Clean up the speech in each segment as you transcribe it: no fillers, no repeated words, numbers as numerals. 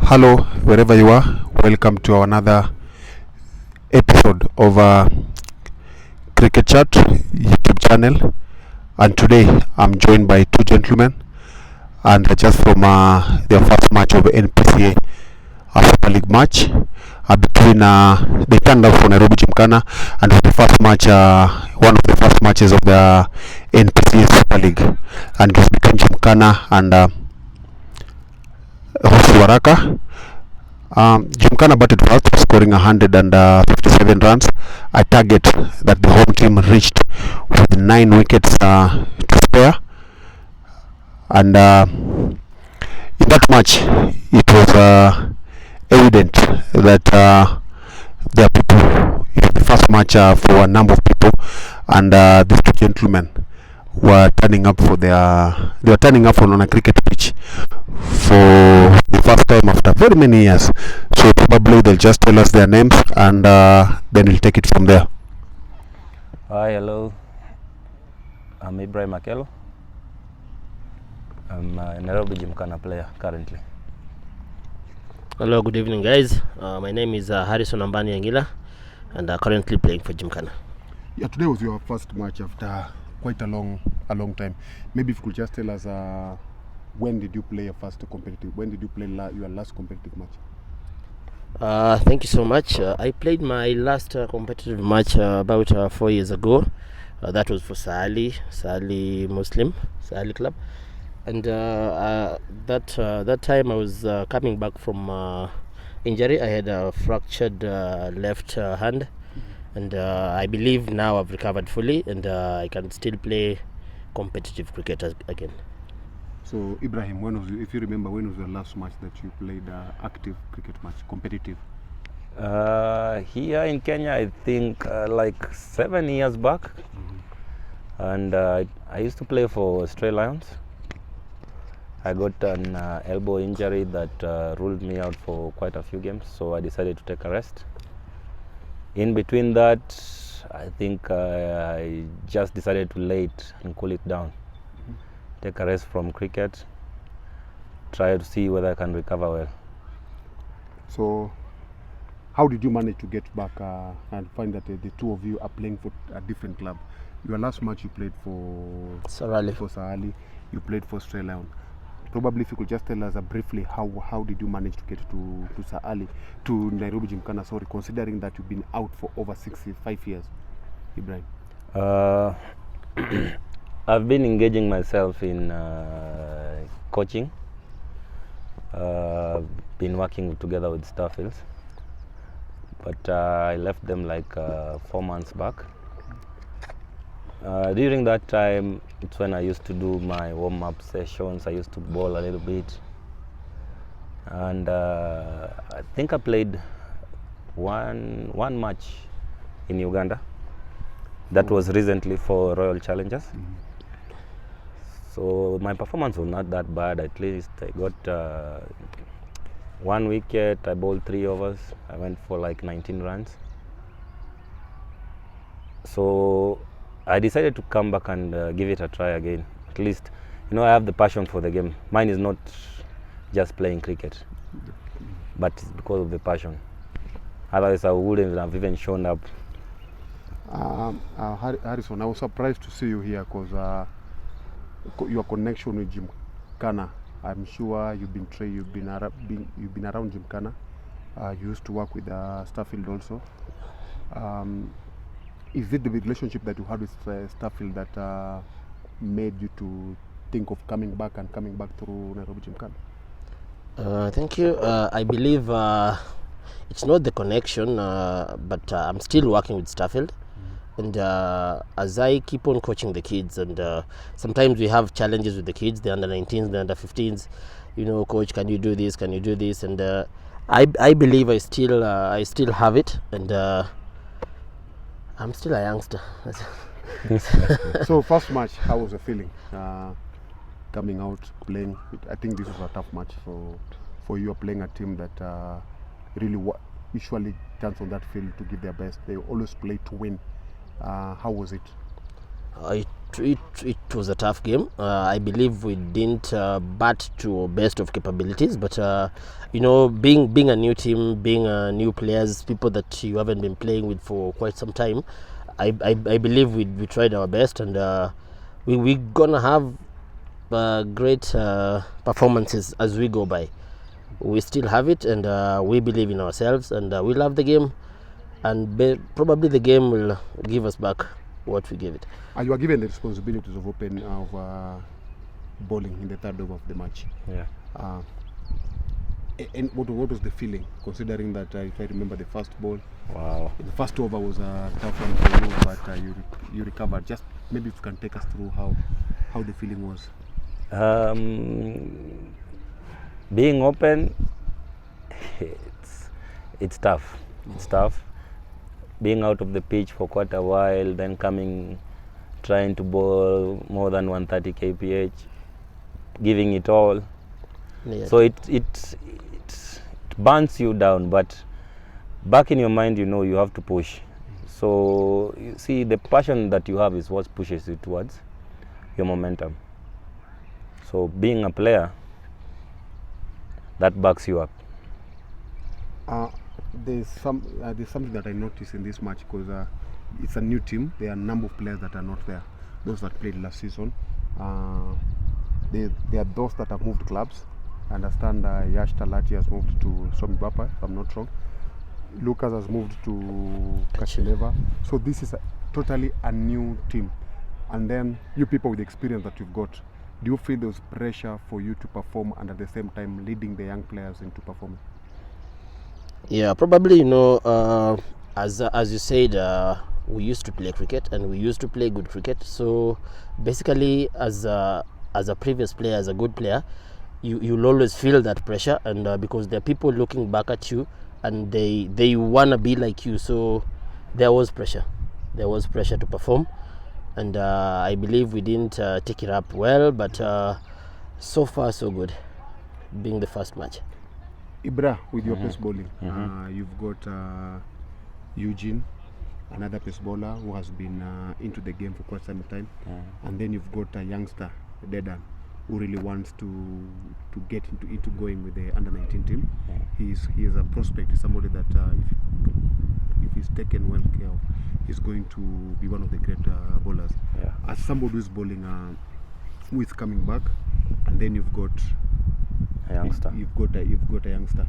Hello, wherever you are, welcome to another episode of Cricket Chat YouTube channel. And today I'm joined by two gentlemen, and just from their first match of the NPCA Super League match between they turned up for Nairobi Gymkhana, and it was the first match, one of the first matches of the NPCA Super League, and it was between Gymkhana and Waraka. Gymkhana batted first, scoring 157 runs, a target that the home team reached with 9 wickets to spare. And in that match, it was evident that there are people. It was the first match for a number of people, and these two gentlemen were turning up for they were turning up on a cricket pitch for the first time after very many years. So probably they'll just tell us their names, and then we'll take it from there. Hi, hello. I'm Ibrahim Akello. I'm a Nairobi Gymkhana player currently. Hello, good evening, guys. My name is Ambani, and currently playing for Gymkhana. Yeah, today was your first match after quite a long time. Maybe if you could just tell us when did you play your first competitive? When did you play your last competitive match? Thank you so much. I played my last competitive match about 4 years ago. That was for Sahali Muslim Club, and that time I was coming back from injury. I had a fractured left hand, and I believe now I've recovered fully, and I can still play competitive cricket again. So Ibrahim, if you remember, when was the last match that you played active cricket match, competitive? Here in Kenya, I think like 7 years back. And I used to play for Stray Lions. I got an elbow injury that ruled me out for quite a few games, so I decided to take a rest. In between that, I think I just decided to lay it and cool it down. Take a rest from cricket, try to see whether I can recover well. So how did you manage to get back and find that the two of you are playing for a different club? Your last match you played for Sahali, you played for Stray Lion. Probably if you could just tell us briefly how did you manage to get to Sahali, to Nairobi Gymkhana, sorry, considering that you've been out for over 65 years, Ibrahim? I've been engaging myself in coaching. Been working together with Starfields, but I left them like 4 months back. During that time, it's when I used to do my warm-up sessions. I used to bowl a little bit, and I think I played one match in Uganda. That was recently for Royal Challengers. So my performance was not that bad. At least I got 1 wicket, I bowled 3 overs, I went for like 19 runs. So I decided to come back and give it a try again. At least, I have the passion for the game. Mine is not just playing cricket, but it's because of the passion. Otherwise I wouldn't have even shown up. Harrison, I was surprised to see you here because your connection with Gymkhana, I'm sure you've been around Gymkhana. You used to work with Starfield also. Is it the relationship that you had with Starfield that made you to think of coming back through Nairobi Gymkhana? Thank you. I believe it's not the connection, but I'm still working with Starfield. And as I keep on coaching the kids, and sometimes we have challenges with the kids, the under 19s, the under 15s. Coach, can you do this? Can you do this? And I believe I still have it, and I'm still a youngster. So first match, how was the feeling coming out playing? I think this was a tough match for you, playing a team that really usually turns on that field to give their best. They always play to win. How was it? It was a tough game. I believe we didn't bat to our best of capabilities, but being a new team, being new players, people that you haven't been playing with for quite some time, I believe we tried our best, and we're gonna have great performances as we go by. We still have it, and we believe in ourselves, and we love the game, and probably the game will give us back what we gave it. You are given the responsibilities of bowling in the third over of the match. Yeah. And what was the feeling, considering that if I remember the first ball, Wow. the first over was a tough one for you, but you recovered. Just maybe if you can take us through how the feeling was. Being open, it's tough. It's tough. Being out of the pitch for quite a while, then trying to bowl more than 130 kph, giving it all. Yeah. So it burns you down, but back in your mind, you have to push. So you see, the passion that you have is what pushes you towards your momentum. So being a player, that backs you up. There's something that I noticed in this match, because it's a new team. There are a number of players that are not there. Those that played last season. There are those that have moved clubs. I understand Yash Talati has moved to Somibapa, if I'm not wrong. Lucas has moved to Kachineva. So this is totally a new team. And then you people with the experience that you've got, do you feel there's pressure for you to perform and at the same time leading the young players into performing? Yeah, probably, as you said, we used to play cricket and we used to play good cricket. So basically, as a previous player, as a good player, you'll always feel that pressure, and because there are people looking back at you and they want to be like you. So there was pressure. There was pressure to perform, and I believe we didn't take it up well, but so far so good, being the first match. Ibra, with your pace bowling, you've got Eugene, another pace bowler who has been into the game for quite some time, and then you've got a youngster, Dedan, who really wants to get into going with the under-19 team. He is a prospect. He's somebody that if he's taken well care of, he's going to be one of the great bowlers. Yeah. As somebody who's bowling, who is coming back, and then you've got A youngster. You've got a youngster.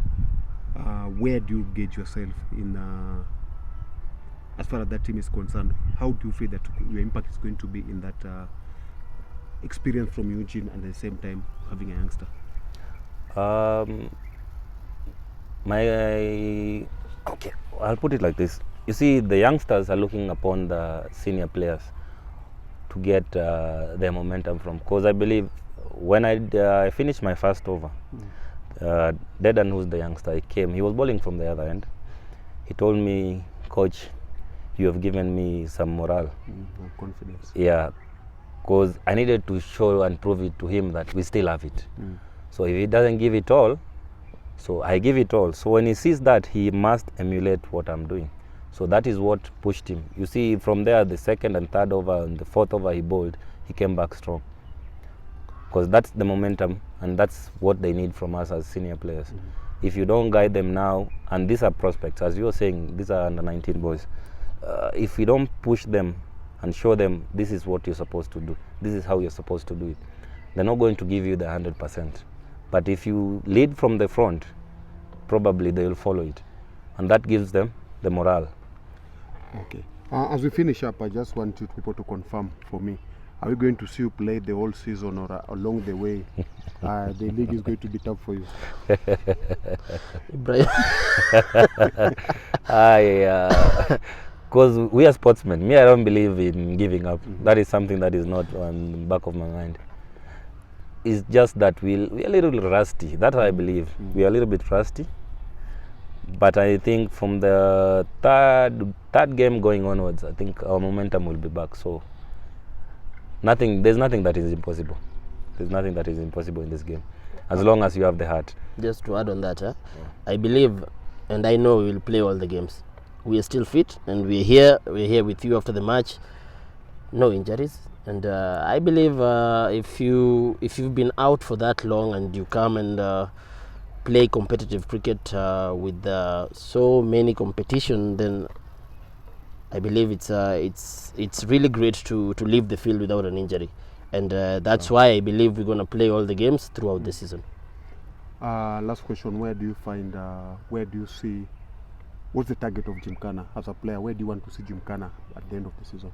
Where do you gauge yourself in as far as that team is concerned? How do you feel that your impact is going to be in that experience from Eugene and at the same time having a youngster? Okay, I'll put it like this. You see, the youngsters are looking upon the senior players to get their momentum from. Because I believe when I finished my first over, Dedan, who's the youngster, he came. He was bowling from the other end. He told me, "Coach, you have given me some morale, Confidence." Yeah, because I needed to show and prove it to him that we still have it. So if he doesn't give it all, so I give it all. So when he sees that, he must emulate what I'm doing. So that is what pushed him. You see, from there, the second and third over and the fourth over he bowled, he came back strong. Because that's the momentum, and that's what they need from us as senior players. If you don't guide them now, and these are prospects, as you were saying, these are under-19 boys. If you don't push them and show them this is what you're supposed to do, this is how you're supposed to do it, they're not going to give you the 100%. But if you lead from the front, probably they will follow it, and that gives them the morale. Okay. As we finish up, I just want you people to confirm for me. Are we going to see you play the whole season, or along the way, the league is going to be tough for you? Ibrahim. Because we are sportsmen. Me, I don't believe in giving up. That is something that is not on the back of my mind. It's just that we're a little rusty. That's what I believe. We are a little bit rusty. But I think from the third game going onwards, I think our momentum will be back. So there's nothing that is impossible. There's nothing that is impossible in this game, as long as you have the heart. Just to add on that, I believe and I know we will play all the games. We are still fit, and we're here with you after the match. no injuries, and I believe if you've been out for that long and you come and play competitive cricket with so many competition, then I believe it's really great to leave the field without an injury, and that's why I believe we're going to play all the games throughout the season. Last question, where do you see, what's the target of Gymkhana as a player? Where do you want to see Gymkhana at the end of the season?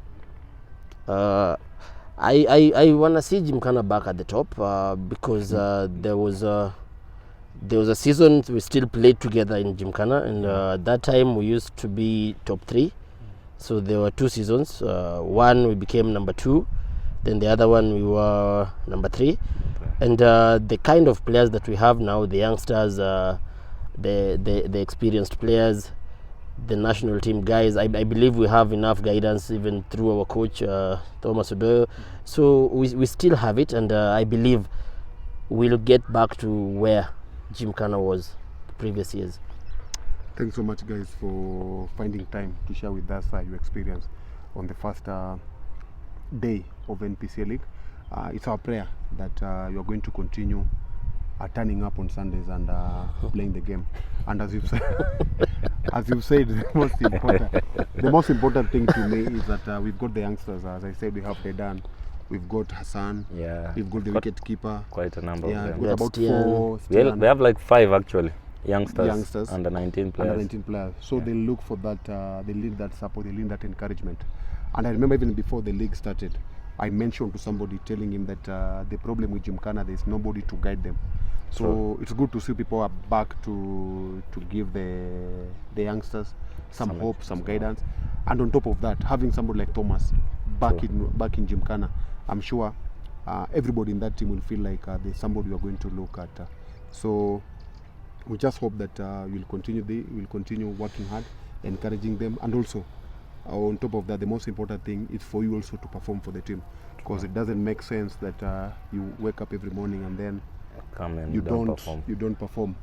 I want to see Gymkhana back at the top because there was a season we still played together in Gymkhana, and at that time we used to be top 3. So there were 2 seasons. One we became number 2, then the other one we were number 3. And the kind of players that we have now, the youngsters, the experienced players, the national team guys, I believe we have enough guidance even through our coach Thomas Odoyo. So we still have it, and I believe we'll get back to where Gymkhana was previous years. Thanks so much, guys, for finding time to share with us your experience on the first day of NPCA League. It's our prayer that you are going to continue turning up on Sundays and playing the game. And as you've said, the most important thing to me is that we've got the youngsters. As I said, we have Dedan, we've got Hassan, we've got the wicket keeper. Quite a number of them. We've got about 4. We have like 5 actually. Youngsters under 19 players. Under 19 players. So they look for that, they need that support, they need that encouragement. And I remember even before the league started, I mentioned to somebody, telling him that the problem with Gymkhana, there's nobody to guide them. So it's good to see people are back to give the youngsters some hope, some guidance. And on top of that, having somebody like Thomas back in Gymkhana, I'm sure everybody in that team will feel like there's somebody we are going to look at. So we just hope that we'll continue working hard, encouraging them, and also on top of that, the most important thing is for you also to perform for the team, because it doesn't make sense that you wake up every morning and then you don't perform.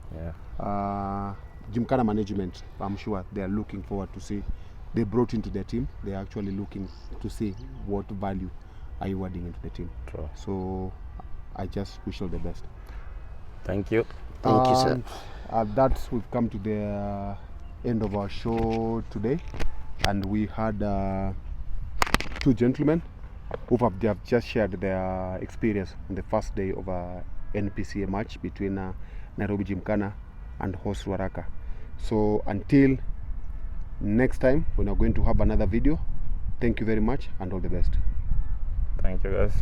Gymkhana management, I'm sure they are looking forward to see. They brought into their team. They are actually looking to see what value are you adding into the team. So I just wish all the best. Thank you. Thank you, sir. We've come to the end of our show today, and we had 2 gentlemen who have just shared their experience on the first day of a NPCA match between Nairobi Gymkhana and host Ruaraka. So until next time, when we're going to have another video, thank you very much and all the best. Thank you, guys.